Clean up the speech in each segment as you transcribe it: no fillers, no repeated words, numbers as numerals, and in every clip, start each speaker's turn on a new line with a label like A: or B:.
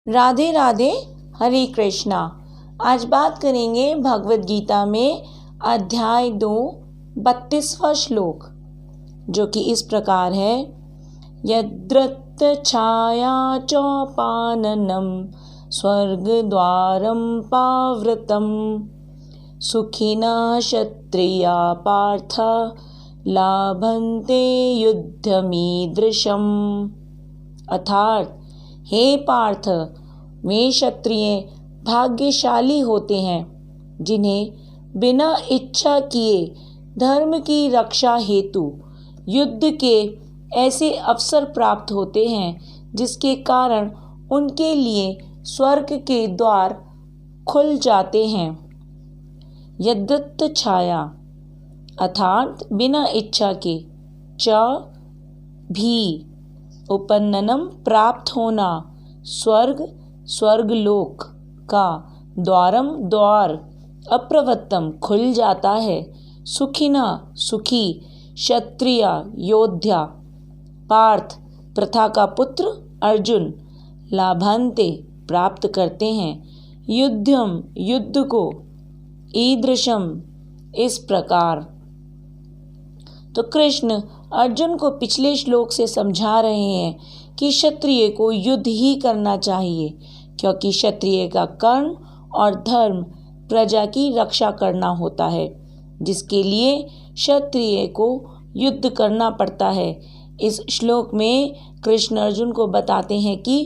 A: राधे राधे, हरे कृष्णा। आज बात करेंगे भगवद गीता में अध्याय 2 32वां श्लोक, जो कि इस प्रकार है। यद्रत छाया चौपाननम स्वर्गद्वारम पावृतम सुखिनः क्षत्रिया पार्थ लाभन्ते युद्धमीदृशम। अर्थात, हे पार्थ, वे क्षत्रिय भाग्यशाली होते हैं जिन्हें बिना इच्छा किए धर्म की रक्षा हेतु युद्ध के ऐसे अवसर प्राप्त होते हैं जिसके कारण उनके लिए स्वर्ग के द्वार खुल जाते हैं। यद्रत छाया अर्थात बिना इच्छा के, च भी उपन्ननम प्राप्त होना, स्वर्गलोक का, द्वारम द्वार, अप्रवत्तम खुल जाता है, सुखिना सुखी, क्षत्रिय योद्धा, पार्थ प्रथा का पुत्र अर्जुन, लाभान्ते प्राप्त करते हैं, युद्धम युद्ध को, ईदृशम इस प्रकार। तो कृष्ण अर्जुन को पिछले श्लोक से समझा रहे हैं कि क्षत्रिय को युद्ध ही करना चाहिए, क्योंकि क्षत्रिय का कर्म और धर्म प्रजा की रक्षा करना होता है, जिसके लिए क्षत्रिय को युद्ध करना पड़ता है। इस श्लोक में कृष्ण अर्जुन को बताते हैं कि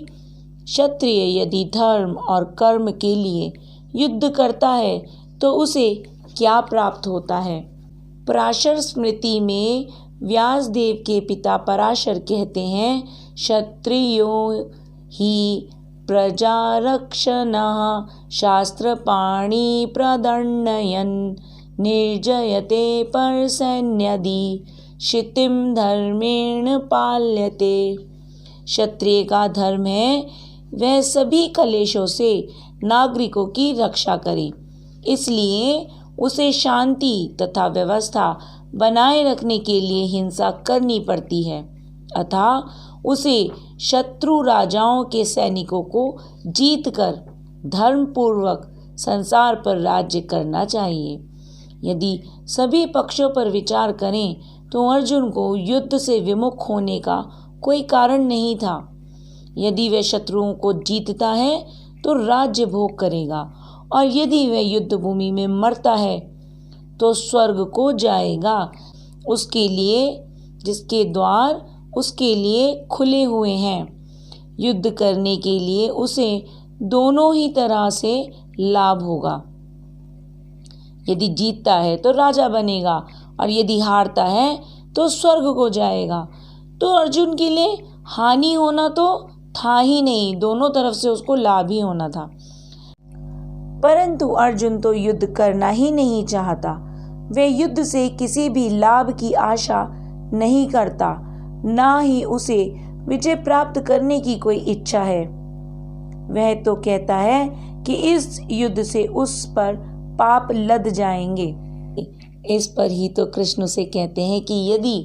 A: क्षत्रिय यदि धर्म और कर्म के लिए युद्ध करता है तो उसे क्या प्राप्त होता है। पराशर स्मृति में व्यासदेव के पिता पराशर कहते हैं, क्षत्रियो ही प्रजारक्षणः शास्त्रपाणि प्रदण्डयन् निर्जयते परसैन्यदि क्षितिं धर्मेण पाल्यते। क्षत्रिय का धर्म है वह सभी कलेशों से नागरिकों की रक्षा करे, इसलिए उसे शांति तथा व्यवस्था बनाए रखने के लिए हिंसा करनी पड़ती है, अतः उसे शत्रु राजाओं के सैनिकों को जीतकर धर्मपूर्वक संसार पर राज्य करना चाहिए। यदि सभी पक्षों पर विचार करें तो अर्जुन को युद्ध से विमुख होने का कोई कारण नहीं था। यदि वह शत्रुओं को जीतता है तो राज्य भोग करेगा, और यदि वह युद्ध भूमि में मरता है तो स्वर्ग को जाएगा। उसके लिए जिसके द्वार उसके लिए खुले हुए हैं, युद्ध करने के लिए उसे दोनों ही तरह से लाभ होगा। यदि जीतता है तो राजा बनेगा, और यदि हारता है तो स्वर्ग को जाएगा। तो अर्जुन के लिए हानि होना तो था ही नहीं, दोनों तरफ से उसको लाभ ही होना था। परंतु अर्जुन तो युद्ध करना ही नहीं चाहता। वह युद्ध से किसी भी लाभ की आशा नहीं करता, ना ही उसे विजय प्राप्त करने की कोई इच्छा है। वह तो कहता है कि इस युद्ध से उस पर पाप लद जाएंगे। इस पर ही तो कृष्ण से कहते हैं कि यदि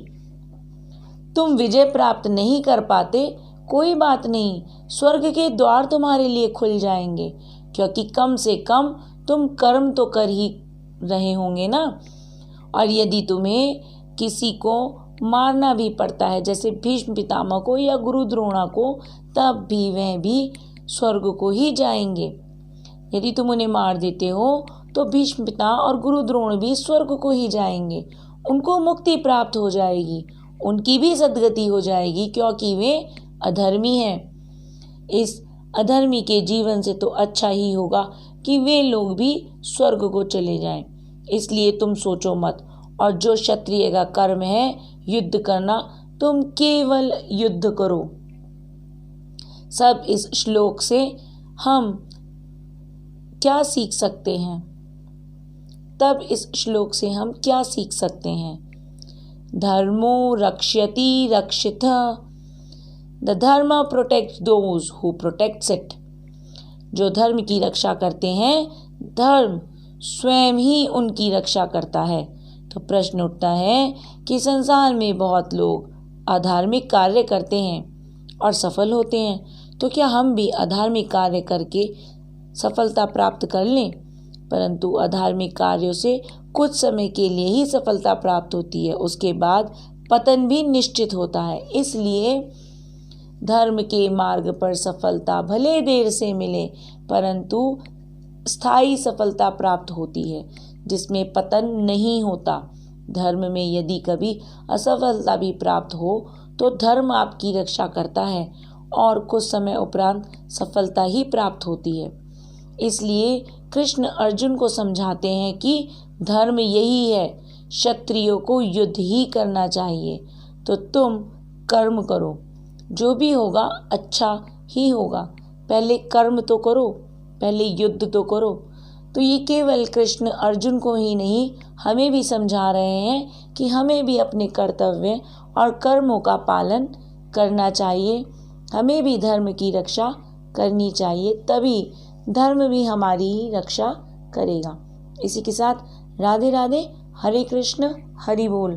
A: तुम विजय प्राप्त नहीं कर पाते, कोई बात नहीं, स्वर्ग के द्वार तुम्हारे लिए खुल जाएंगे, क्योंकि कम से कम तुम कर्म तो कर ही रहे होंगे ना। और यदि तुम्हें किसी को मारना भी पड़ता है, जैसे भीष्म पितामह को या गुरु द्रोणा को, तब भी वह भी स्वर्ग को ही जाएंगे। यदि तुम उन्हें मार देते हो तो भीष्म पिता और गुरु द्रोण भी स्वर्ग को ही जाएंगे। उनको मुक्ति प्राप्त हो जाएगी, उनकी भी सद्गति हो जाएगी, क्योंकि वे अधर्मी हैं। इस अधर्मी के जीवन से तो अच्छा ही होगा कि वे लोग भी स्वर्ग को चले जाएं। इसलिए तुम सोचो मत, और जो क्षत्रिय का कर्म है युद्ध करना, तुम केवल युद्ध करो। सब इस श्लोक से हम क्या सीख सकते हैं? तब इस श्लोक से हम क्या सीख सकते हैं? धर्मो रक्ष्यति रक्षितः, द धर्म protects those who protects it. जो धर्म की रक्षा करते हैं, धर्म स्वयं ही उनकी रक्षा करता है। तो प्रश्न उठता है कि संसार में बहुत लोग अधार्मिक कार्य करते हैं और सफल होते हैं, तो क्या हम भी अधार्मिक कार्य करके सफलता प्राप्त कर लें? परंतु अधार्मिक कार्यों से कुछ समय के लिए ही सफलता प्राप्त होती है, उसके बाद पतन भी निश्चित होता है। इसलिए धर्म के मार्ग पर सफलता भले देर से मिले, परंतु स्थायी सफलता प्राप्त होती है जिसमें पतन नहीं होता। धर्म में यदि कभी असफलता भी प्राप्त हो तो धर्म आपकी रक्षा करता है और कुछ समय उपरांत सफलता ही प्राप्त होती है। इसलिए कृष्ण अर्जुन को समझाते हैं कि धर्म यही है, क्षत्रियों को युद्ध ही करना चाहिए। तो तुम कर्म करो, जो भी होगा अच्छा ही होगा, पहले कर्म तो करो, पहले युद्ध तो करो। तो ये केवल कृष्ण अर्जुन को ही नहीं, हमें भी समझा रहे हैं कि हमें भी अपने कर्तव्य और कर्मों का पालन करना चाहिए, हमें भी धर्म की रक्षा करनी चाहिए, तभी धर्म भी हमारी ही रक्षा करेगा। इसी के साथ राधे राधे, हरे कृष्ण, हरि बोल।